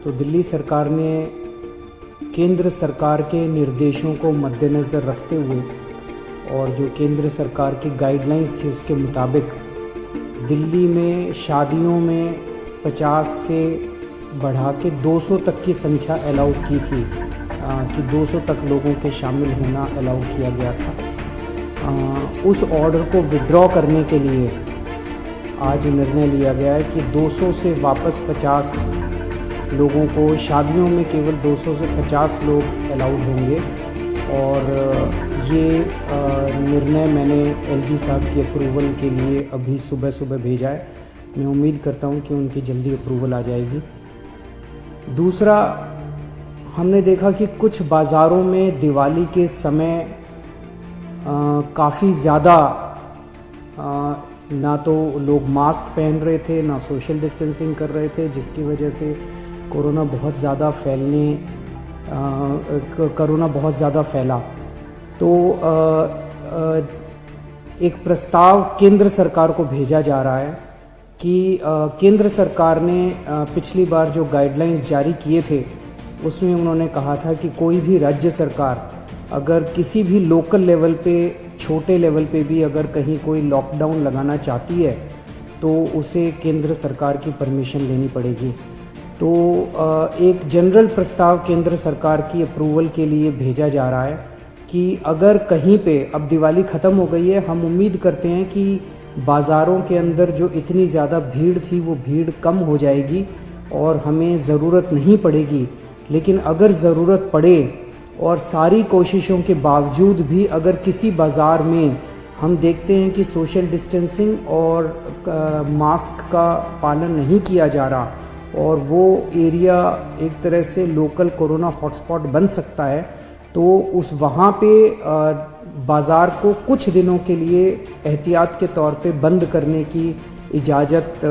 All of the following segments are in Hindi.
तो दिल्ली सरकार ने केंद्र सरकार के निर्देशों को मद्देनज़र रखते हुए और जो केंद्र सरकार की गाइडलाइंस थी उसके मुताबिक दिल्ली में शादियों में 50 से बढ़ा के 200 तक की संख्या अलाउ की थी कि 200 तक लोगों के शामिल होना अलाउ किया गया था। उस ऑर्डर को विड्रॉ करने के लिए आज निर्णय लिया गया है कि 200 से वापस 50 लोगों को, शादियों में केवल 200 से 50 लोग अलाउड होंगे। और ये निर्णय मैंने एलजी साहब की अप्रूवल के लिए अभी सुबह भेजा है। मैं उम्मीद करता हूँ कि उनकी जल्दी अप्रूवल आ जाएगी। दूसरा, हमने देखा कि कुछ बाज़ारों में दिवाली के समय काफ़ी ज़्यादा ना तो लोग मास्क पहन रहे थे, ना सोशल डिस्टेंसिंग कर रहे थे, जिसकी वजह से कोरोना बहुत ज़्यादा फैला। तो एक प्रस्ताव केंद्र सरकार को भेजा जा रहा है कि केंद्र सरकार ने पिछली बार जो गाइडलाइंस जारी किए थे उसमें उन्होंने कहा था कि कोई भी राज्य सरकार अगर किसी भी लोकल लेवल पे, छोटे लेवल पे भी अगर कहीं कोई लॉकडाउन लगाना चाहती है तो उसे केंद्र सरकार की परमिशन लेनी पड़ेगी। तो एक जनरल प्रस्ताव केंद्र सरकार की अप्रूवल के लिए भेजा जा रहा है कि अगर कहीं पे, अब दिवाली ख़त्म हो गई है, हम उम्मीद करते हैं कि बाज़ारों के अंदर जो इतनी ज़्यादा भीड़ थी वो भीड़ कम हो जाएगी और हमें ज़रूरत नहीं पड़ेगी। लेकिन अगर ज़रूरत पड़े और सारी कोशिशों के बावजूद भी अगर किसी बाज़ार में हम देखते हैं कि सोशल डिस्टेंसिंग और मास्क का पालन नहीं किया जा रहा और वो एरिया एक तरह से लोकल कोरोना हॉटस्पॉट बन सकता है, तो उस वहाँ पे बाज़ार को कुछ दिनों के लिए एहतियात के तौर पे बंद करने की इजाज़त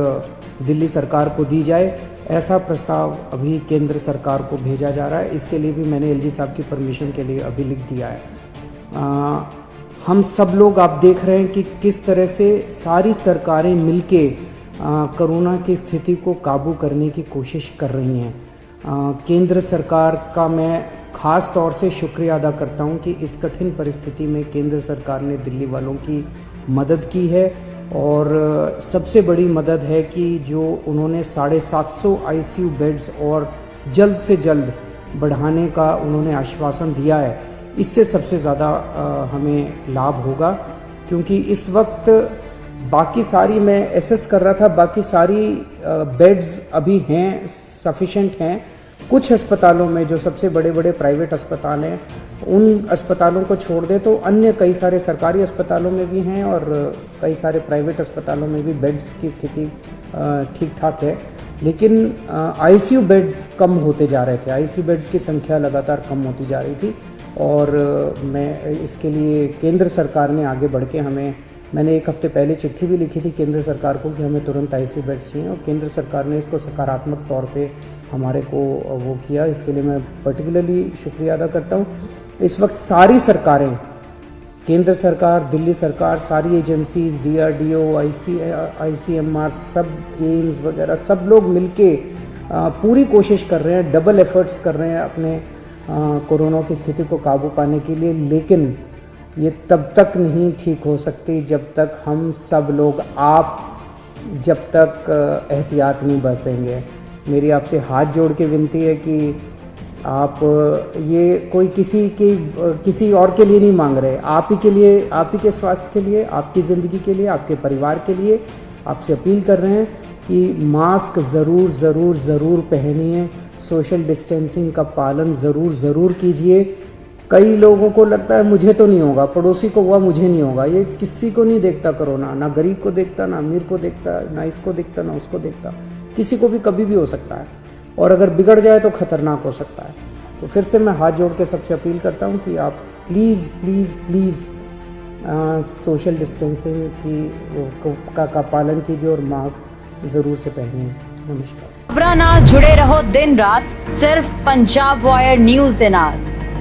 दिल्ली सरकार को दी जाए। ऐसा प्रस्ताव अभी केंद्र सरकार को भेजा जा रहा है। इसके लिए भी मैंने एलजी साहब की परमिशन के लिए अभी लिख दिया है। हम सब लोग, आप देख रहे हैं कि किस तरह से सारी सरकारें मिलके कोरोना की स्थिति को काबू करने की कोशिश कर रही हैं। केंद्र सरकार का मैं ख़ास तौर से शुक्रिया अदा करता हूं कि इस कठिन परिस्थिति में केंद्र सरकार ने दिल्ली वालों की मदद की है। और सबसे बड़ी मदद है कि जो उन्होंने 750 आईसीयू बेड्स और जल्द से जल्द बढ़ाने का उन्होंने आश्वासन दिया है। इससे सबसे ज़्यादा हमें लाभ होगा, क्योंकि इस वक्त बाकी सारी, मैं एसेस कर रहा था, बाकी सारी बेड्स अभी हैं, सफिशेंट हैं। कुछ अस्पतालों में, जो सबसे बड़े बड़े प्राइवेट अस्पताल हैं, उन अस्पतालों को छोड़ दे तो अन्य कई सारे सरकारी अस्पतालों में भी हैं और कई सारे प्राइवेट अस्पतालों में भी बेड्स की स्थिति ठीक ठाक है। लेकिन आईसीयू बेड्स कम होते जा रहे थे, आईसीयू बेड्स की संख्या लगातार कम होती जा रही थी। और मैं इसके लिए केंद्र सरकार ने आगे बढ़ के मैंने एक हफ्ते पहले चिट्ठी भी लिखी थी केंद्र सरकार को कि हमें तुरंत आईसीयू बेड्स चाहिए, और केंद्र सरकार ने इसको सकारात्मक तौर पे हमारे को वो किया। इसके लिए मैं पर्टिकुलरली शुक्रिया अदा करता हूँ। इस वक्त सारी सरकारें, केंद्र सरकार, दिल्ली सरकार, सारी एजेंसीज, डीआरडीओ, आईसीएमआर, सब एम्स वगैरह, सब लोग मिलके पूरी कोशिश कर रहे हैं, डबल एफर्ट्स कर रहे हैं अपने कोरोना की स्थिति को काबू पाने के लिए। लेकिन ये तब तक नहीं ठीक हो सकती जब तक हम सब लोग, जब तक एहतियात नहीं बरतेंगे। मेरी आपसे हाथ जोड़ के विनती है कि आप ये कोई किसी और के लिए नहीं मांग रहे, आप ही के लिए, आप ही के स्वास्थ्य के लिए, आपकी ज़िंदगी के लिए, आपके परिवार के लिए आपसे अपील कर रहे हैं कि मास्क ज़रूर पहनिए, सोशल डिस्टेंसिंग का पालन ज़रूर कीजिए। कई लोगों को लगता है मुझे तो नहीं होगा, पड़ोसी को हुआ मुझे नहीं होगा। ये किसी को नहीं देखता कोरोना, ना गरीब को देखता, ना अमीर को देखता, ना इसको देखता, ना उसको देखता। किसी को भी कभी भी हो सकता है, और अगर बिगड़ जाए तो खतरनाक हो सकता है। तो फिर से मैं हाथ जोड़ के सबसे अपील करता हूँ कि आप प्लीज़ सोशल डिस्टेंसिंग का पालन कीजिए और मास्क ज़रूर से पहनिए। नमस्कार। खबरां नाल जुड़े रहो दिन रात, सिर्फ पंजाब वायर न्यूज़ दे नाल।